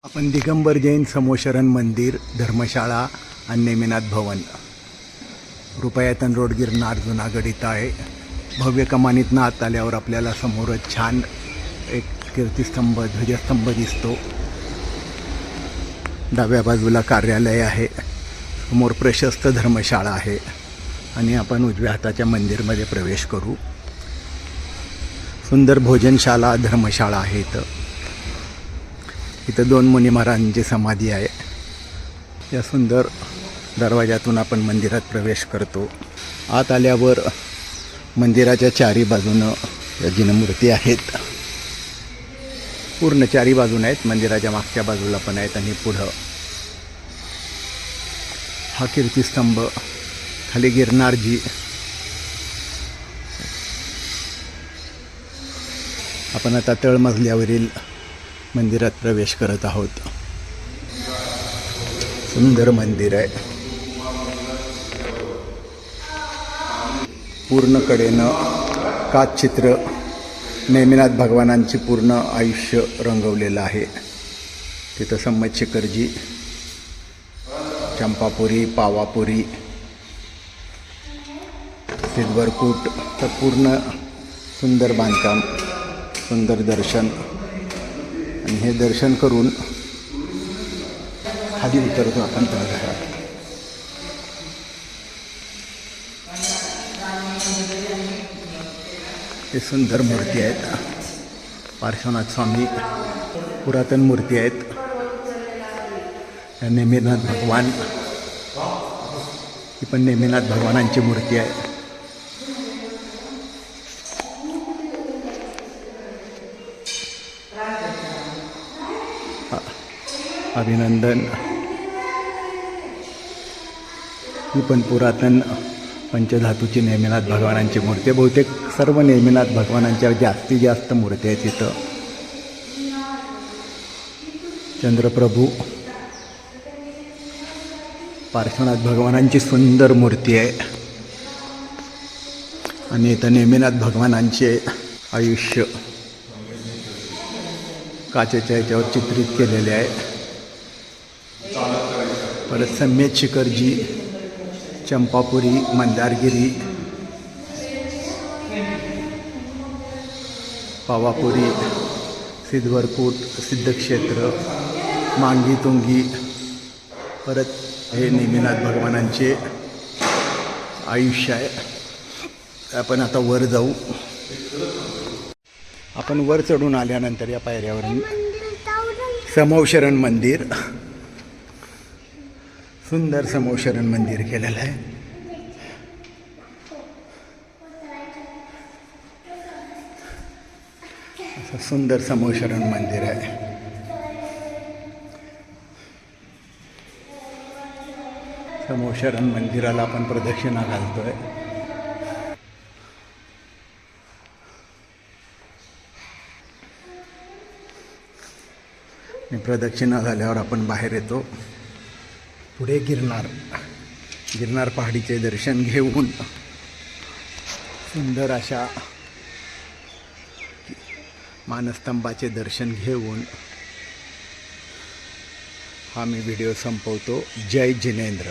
आपण दिगंबर जैन समोशरण मंदिर, धर्मशाळा आणि नेमिनाथ भवन, रुपयातन रोड, गिरनार, जुनागड इथं आहे. भव्य कमानीतनं आत आल्यावर आपल्याला समोरच छान एक कीर्तिस्तंभ, ध्वजस्तंभ दिसतो. डाव्या बाजूला कार्यालय आहे, समोर प्रशस्त धर्मशाळा आहे आणि आपण उजव्या हाताच्या मंदिरमध्ये प्रवेश करू. सुंदर भोजनशाला, धर्मशाळा आहे. इथं 2 मुनी महाराजांची समाधी आहे. या सुंदर दरवाजातून आपण मंदिरात प्रवेश करतो. आत आल्यावर मंदिराच्या चारी बाजूनं या जिनमूर्ती आहेत. पूर्ण चारी बाजून आहेत, मंदिराच्या मागच्या बाजूला पण आहेत आणि पुढं हा कीर्तिस्तंभ, खाली गिरनारजी. आपण आता तळमजल्यावरील मंदिरात प्रवेश करत आहोत. सुंदर मंदिर आहे. पूर्ण कडेनं काचचित्र, नेमिनाथ भगवानांचे पूर्ण आयुष्य रंगवलेलं आहे. तिथं संमतशिखरजी, चंपापुरी, पावापुरी, सिद्धवरकूट, तर पूर्ण सुंदर बांधकाम, सुंदर दर्शन. आणि हे दर्शन करून खाली उतरतो आपण तळघरात. हे सुंदर मूर्ती आहेत. पार्श्वनाथ स्वामी पुरातन मूर्ती आहेत. नेमिनाथ भगवान, ही पण नेमिनाथ भगवानांची मूर्ती आहे. अभिनंदन, ही पण पुरातन पंचधातूची नेमिनाथ भगवानांची मूर्ती. बहुतेक सर्व नेमिनाथ भगवानांच्या जास्तीत जास्त मूर्ती आहेत तिथं. चंद्रप्रभू, पार्श्वनाथ भगवानांची सुंदर मूर्ती आहे. आणि इथं नेमिनाथ भगवानांचे आयुष्य काचेच्या ह्याच्यावर चित्रित केलेले आहे. परत सम्यक शिखरजी, चंपापुरी, मंदारगिरी, पावापुरी, सिद्धवरकूट, सिद्धक्षेत्र, मांगी तुंगी. परत हे नेमिनाथ भगवानांचे आयुष्य आहे. आपण आता वर जाऊ. आपण वर चढून आल्यानंतर या पायऱ्यावरून समोशरण मंदिर, सुंदर समोशरण मंदिर केलेलं आहे. असं सुंदर समोशरण मंदिर आहे. समोशरण मंदिराला आपण प्रदक्षिणा घालतोय. आणि प्रदक्षिणा झाल्यावर आपण बाहेर येतो. पुढे गिरनार पहाडीचे दर्शन घेऊन, सुंदर अशा मानस्तंभाचे दर्शन घेऊन हा मी व्हिडिओ संपवतो. जय जिनेंद्र.